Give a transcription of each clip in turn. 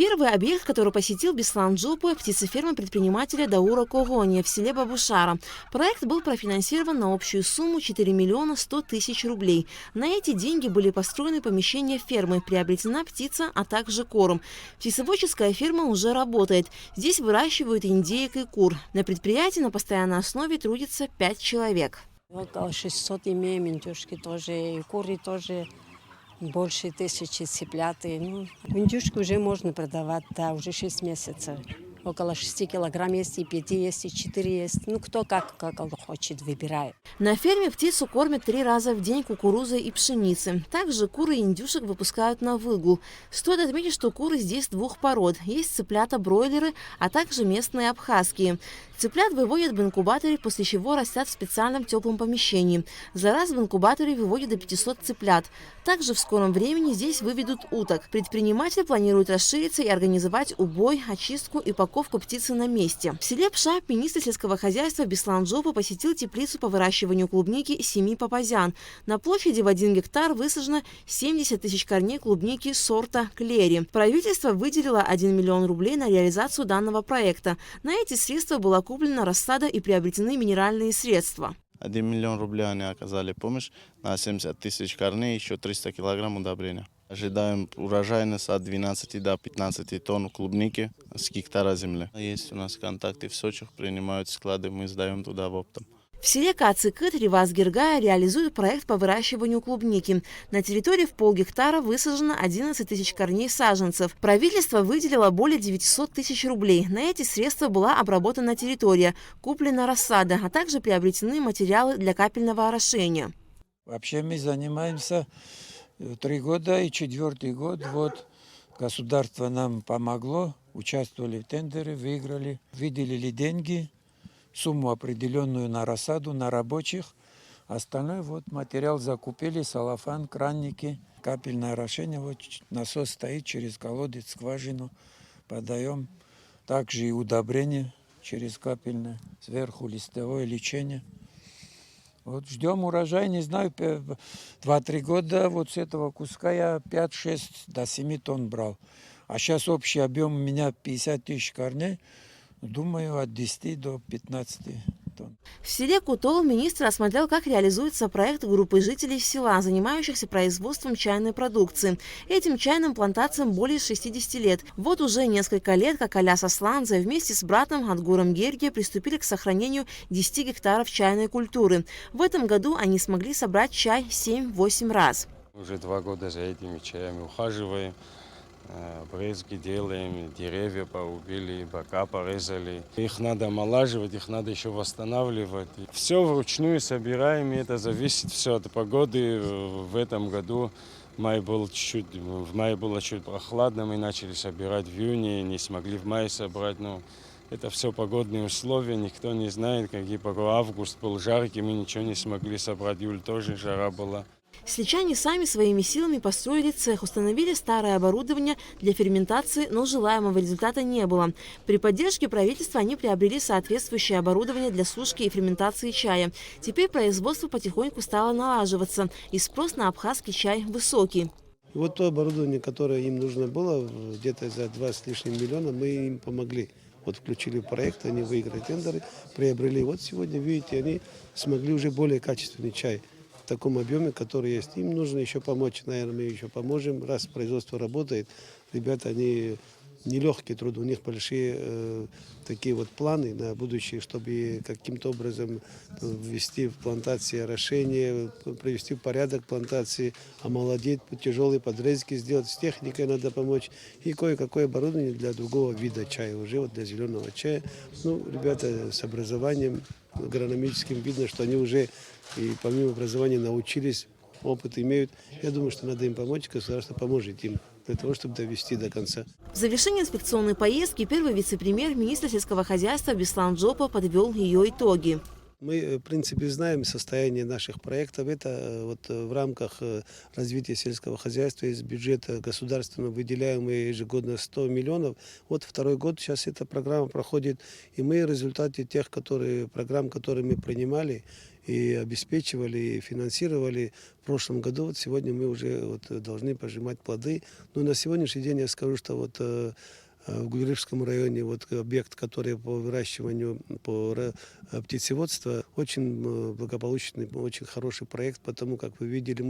Первый объект, который посетил Беслан Джопы – птицеферма предпринимателя Даура Когония в селе Бабушара. Проект был профинансирован на общую сумму 4 миллиона 100 тысяч рублей. На эти деньги были построены помещения фермы, приобретена птица, а также корм. Птицеводческая ферма уже работает. Здесь выращивают индеек и кур. На предприятии на постоянной основе трудится 5 человек. Около 600 имеем, индюшки тоже, и куры тоже. Больше 1000 цыплят. Ну, индюшки уже можно продавать, да, уже 6 месяцев. Около 6 килограмм есть, и 5 есть, и 4 есть. Ну, кто как он хочет, выбирает. На ферме птицу кормят 3 раза в день кукурузой и пшеницей. Также куры и индюшек выпускают на выгул. Стоит отметить, что куры здесь 2 пород. Есть цыплята-бройлеры, а также местные абхазские. Цыплят выводят в инкубаторе, после чего растят в специальном теплом помещении. За раз в инкубаторе выводят до 500 цыплят. Также в скором времени здесь выведут уток. Предприниматель планирует расшириться и организовать убой, очистку и упаковку птицы на месте. В селе Пша министр сельского хозяйства Беслан Джопы посетил теплицу по выращиванию клубники семьи Папазян. На площади в 1 гектар высажено 70 тысяч корней клубники сорта Клери. Правительство выделило 1 миллион рублей на реализацию данного проекта. На эти средства была куплена рассада и приобретены минеральные средства. 1 миллион рублей они оказали помощь на 70 тысяч корней, еще 300 килограмм удобрения. Ожидаем урожайность от 12 до 15 тонн клубники с гектара земли. Есть у нас контакты в Сочи, принимают склады, мы сдаем туда в оптом. В селе Кацикыт Ривас Гергая реализует проект по выращиванию клубники. На территории в полгектара высажено 11 тысяч корней саженцев. Правительство выделило более 900 тысяч рублей. На эти средства была обработана территория, куплена рассада, а также приобретены материалы для капельного орошения. Вообще мы занимаемся 3 года, и 4-й год. Вот государство нам помогло, участвовали в тендере, выиграли, выделили деньги. Сумму определенную на рассаду, на рабочих. Остальное вот материал закупили, салафан, кранники, капельное орошение. Вот насос стоит через колодец, скважину. Подаем. Также и удобрение через капельное. Сверху листовое лечение. Вот ждем урожай, не знаю, 2-3 года вот с этого куска я 5-6 до 7 тонн брал. А сейчас общий объем у меня 50 тысяч корней. Думаю, от 10 до 15 тонн. В селе Кутол министр осмотрел, как реализуется проект группы жителей села, занимающихся производством чайной продукции. Этим чайным плантациям более 60 лет. Вот уже несколько лет, как Аляс Асланзе вместе с братом Адгуром Герге приступили к сохранению 10 гектаров чайной культуры. В этом году они смогли собрать чай 7-8 раз. Уже 2 года за этими чаями ухаживаем. Брызги делаем, деревья поубили, бока порезали. Их надо омолаживать, их надо еще восстанавливать. Все вручную собираем, и это зависит все от погоды. В этом году в мае было чуть прохладно, мы начали собирать в июне, не смогли в мае собрать. Но это все погодные условия, никто не знает, какие погоды. Август был жаркий, мы ничего не смогли собрать, июль тоже жара была. Сельчане сами своими силами построили цех, установили старое оборудование для ферментации, но желаемого результата не было. При поддержке правительства они приобрели соответствующее оборудование для сушки и ферментации чая. Теперь производство потихоньку стало налаживаться, и спрос на абхазский чай высокий. Вот то оборудование, которое им нужно было, где-то за 2 с лишним миллиона, мы им помогли. Вот включили в проект, они выиграли тендеры, приобрели. Вот сегодня, видите, они смогли уже более качественный чай в таком объеме, который есть. Им нужно еще помочь, наверное, мы еще поможем. Раз производство работает, ребята, они нелегкий труд, у них большие такие вот планы на будущее, чтобы каким-то образом ввести в плантации орошение, привести в порядок плантации, омолодить, тяжелые подрезки сделать. С техникой надо помочь. И кое-какое оборудование для другого вида чая, уже вот для зеленого чая. Ну, ребята с образованием агрономическим, видно, что они уже и помимо образования научились, опыт имеют. Я думаю, что надо им помочь, государство поможет им для того, чтобы довести до конца. В завершении инспекционной поездки первый вице-премьер, министр сельского хозяйства Беслан Джопы подвел ее итоги. Мы, в принципе, знаем состояние наших проектов. Это вот в рамках развития сельского хозяйства из бюджета государственного выделяем мы ежегодно 100 миллионов. Вот второй год сейчас эта программа проходит, и мы в результате тех программ, которые мы принимали и обеспечивали, и финансировали в прошлом году, вот сегодня мы уже вот должны пожимать плоды. Но на сегодняшний день я скажу, что вот в Гугришском районе вот объект, который по выращиванию, по птицеводству, очень благополучный, очень хороший проект, потому как вы видели,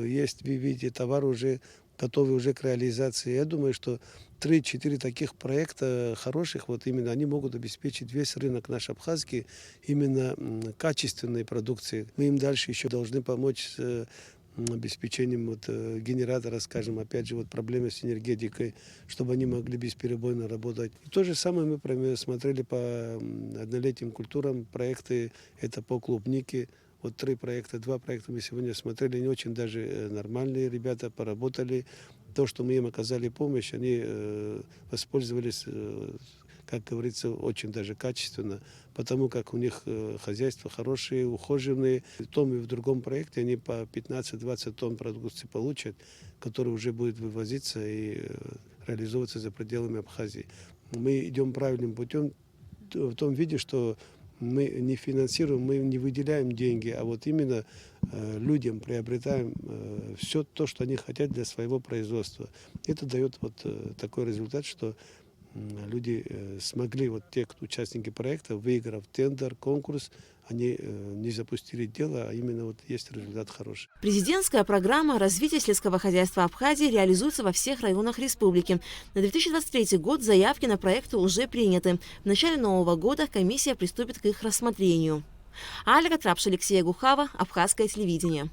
есть, вы видите, товар уже готовы уже к реализации. Я думаю, что 3-4 таких проекта хороших, вот именно они могут обеспечить весь рынок наш абхазский именно качественной продукции. Мы им дальше еще должны помочь с обеспечением генератора, скажем, опять же, проблемы с энергетикой, чтобы они могли бесперебойно работать. И то же самое мы смотрели по однолетним культурам, проекты, это по клубнике. Вот 2 проекта мы сегодня смотрели, они очень даже нормальные ребята, поработали. То, что мы им оказали помощь, они воспользовались, как говорится, очень даже качественно, потому как у них хозяйства хорошие, ухоженные. В том и в другом проекте они по 15-20 тонн продукции получат, которая уже будет вывозиться и реализовываться за пределами Абхазии. Мы идем правильным путем в том виде, что мы не финансируем, мы не выделяем деньги, а вот именно людям приобретаем все то, что они хотят для своего производства. Это дает такой результат, что люди смогли, те участники проекта, выиграв тендер, конкурс, они не запустили дело, а именно есть результат хороший. Президентская программа развития сельского хозяйства Абхазии реализуется во всех районах республики. На 2023 год заявки на проекты уже приняты. В начале нового года комиссия приступит к их рассмотрению. Альга Трапш, Алексей Гухава, Абхазское телевидение.